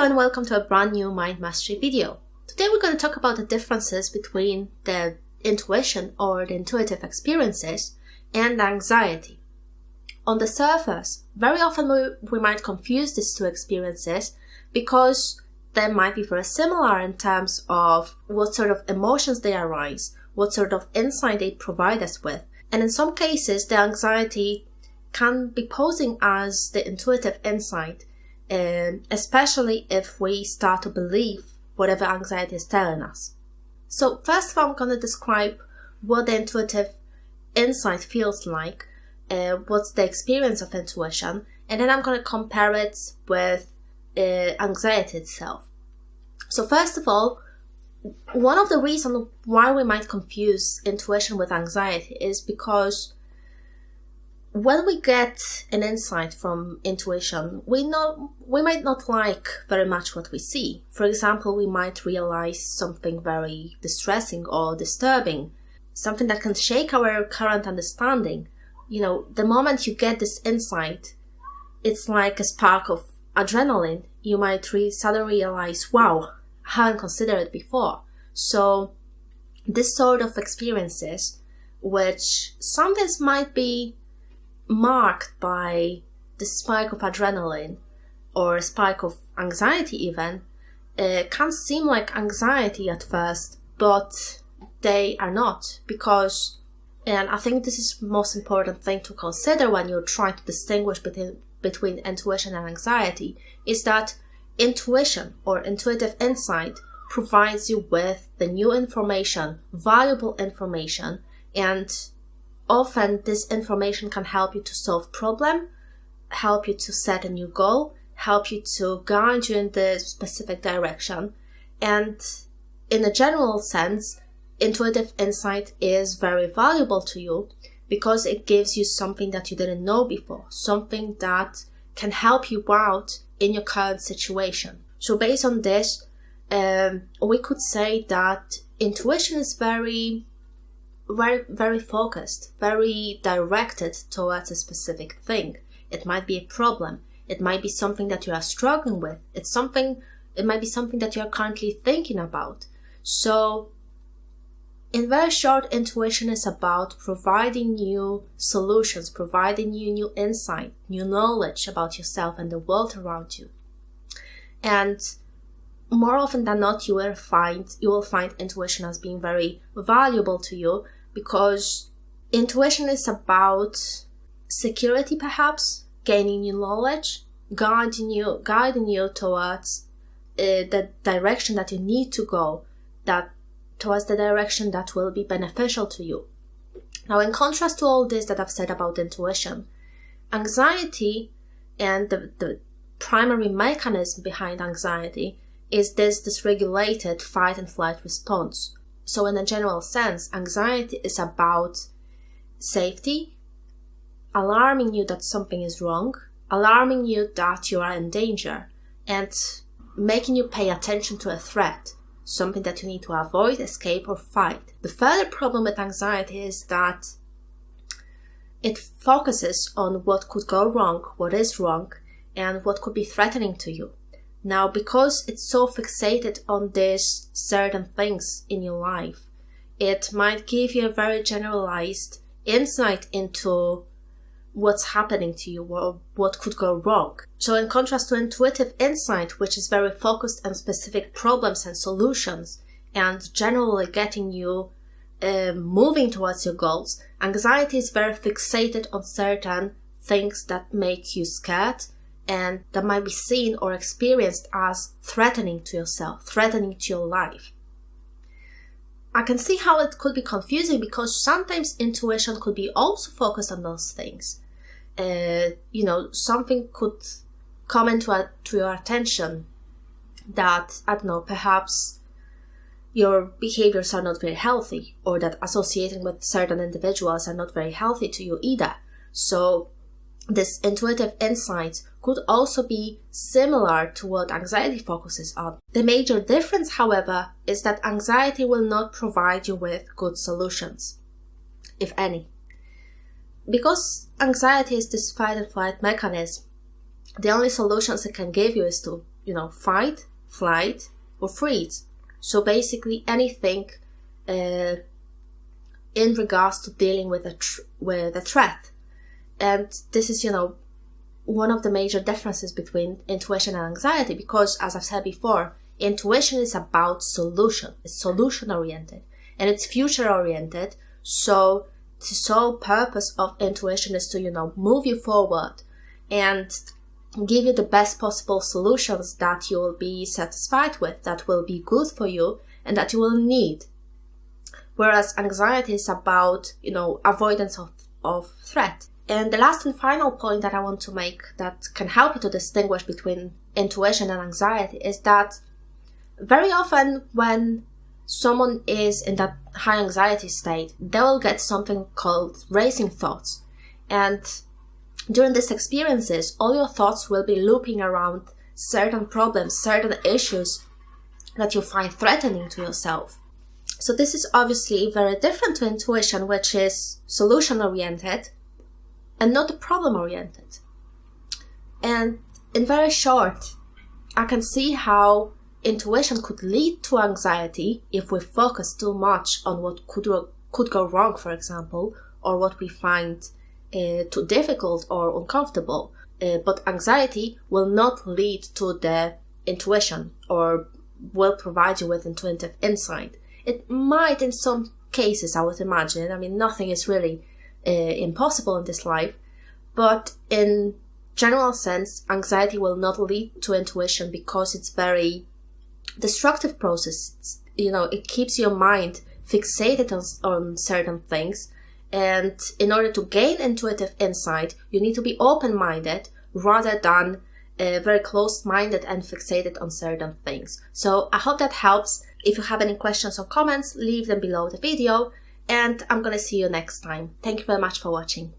Hello and welcome to a brand new mind mastery video. Today we're going to talk about the differences between the intuition or the intuitive experiences and anxiety. On the surface, very often we might confuse these two experiences because they might be very similar in terms of what sort of emotions they arise, what sort of insight they provide us with. And in some cases, the anxiety can be posing as the intuitive insight, especially if we start to believe whatever anxiety is telling us. So first of all, I'm going to describe what the intuitive insight feels like, what's the experience of intuition, and then I'm going to compare it with anxiety itself. So first of all, one of the reasons why we might confuse intuition with anxiety is because when we get an insight from intuition, we might not like very much what we see. For example, we might realize something very distressing or disturbing, something that can shake our current understanding. You know, the moment you get this insight, it's like a spark of adrenaline. You might suddenly realize, wow, I haven't considered it before. So this sort of experiences, which sometimes might be marked by the spike of adrenaline or a spike of anxiety even, can seem like anxiety at first, but they are not, because, and I think this is the most important thing to consider when you're trying to distinguish between intuition and anxiety, is that intuition or intuitive insight provides you with the new information, valuable information, and often this information can help you to solve problem, help you to set a new goal, help you to guide you in the specific direction. And in a general sense, intuitive insight is very valuable to you because it gives you something that you didn't know before, something that can help you out in your current situation. So based on this, we could say that intuition is very focused, very directed towards a specific thing. It might be a problem. It might be something that you are struggling with. It might be something that you are currently thinking about. So, in very short, intuition is about providing you solutions, providing you new insight, new knowledge about yourself and the world around you. And more often than not, you will find intuition as being very valuable to you, because intuition is about security, perhaps, gaining new knowledge, guiding you towards the direction that you need to go, towards the direction that will be beneficial to you. Now, in contrast to all this that I've said about intuition, anxiety, and the primary mechanism behind anxiety is this dysregulated fight and flight response. So in a general sense, anxiety is about safety, alarming you that something is wrong, alarming you that you are in danger, and making you pay attention to a threat, something that you need to avoid, escape, or fight. The further problem with anxiety is that it focuses on what could go wrong, what is wrong, and what could be threatening to you. Now, because it's so fixated on these certain things in your life, it might give you a very generalized insight into what's happening to you or what could go wrong. So in contrast to intuitive insight, which is very focused on specific problems and solutions and generally getting you moving towards your goals, anxiety is very fixated on certain things that make you scared and that might be seen or experienced as threatening to yourself, threatening to your life. I can see how it could be confusing because sometimes intuition could be also focused on those things. Something could come to your attention that, I don't know, perhaps your behaviors are not very healthy, or that associating with certain individuals are not very healthy to you either. So this intuitive insight could also be similar to what anxiety focuses on. The major difference, however, is that anxiety will not provide you with good solutions, if any. Because anxiety is this fight and flight mechanism, the only solutions it can give you is to fight, flight, or freeze. So basically anything in regards to dealing with a threat. And this is, one of the major differences between intuition and anxiety, because, as I've said before, intuition is about solution. It's solution-oriented, and it's future-oriented. So the sole purpose of intuition is to, move you forward and give you the best possible solutions that you will be satisfied with, that will be good for you, and that you will need. Whereas anxiety is about, avoidance of threat. And the last and final point that I want to make that can help you to distinguish between intuition and anxiety is that very often when someone is in that high anxiety state, they will get something called racing thoughts. And during these experiences, all your thoughts will be looping around certain problems, certain issues that you find threatening to yourself. So this is obviously very different to intuition, which is solution-oriented and not problem-oriented. And in very short, I can see how intuition could lead to anxiety if we focus too much on what could go wrong, for example, or what we find too difficult or uncomfortable. But anxiety will not lead to the intuition or will provide you with intuitive insight. It might in some cases, I would imagine. I mean, nothing is really impossible in this life. But in general sense, anxiety will not lead to intuition because it's very destructive process. It keeps your mind fixated on certain things. And in order to gain intuitive insight, you need to be open-minded rather than very closed-minded and fixated on certain things. So I hope that helps. If you have any questions or comments, leave them below the video. And I'm going to see you next time. Thank you very much for watching.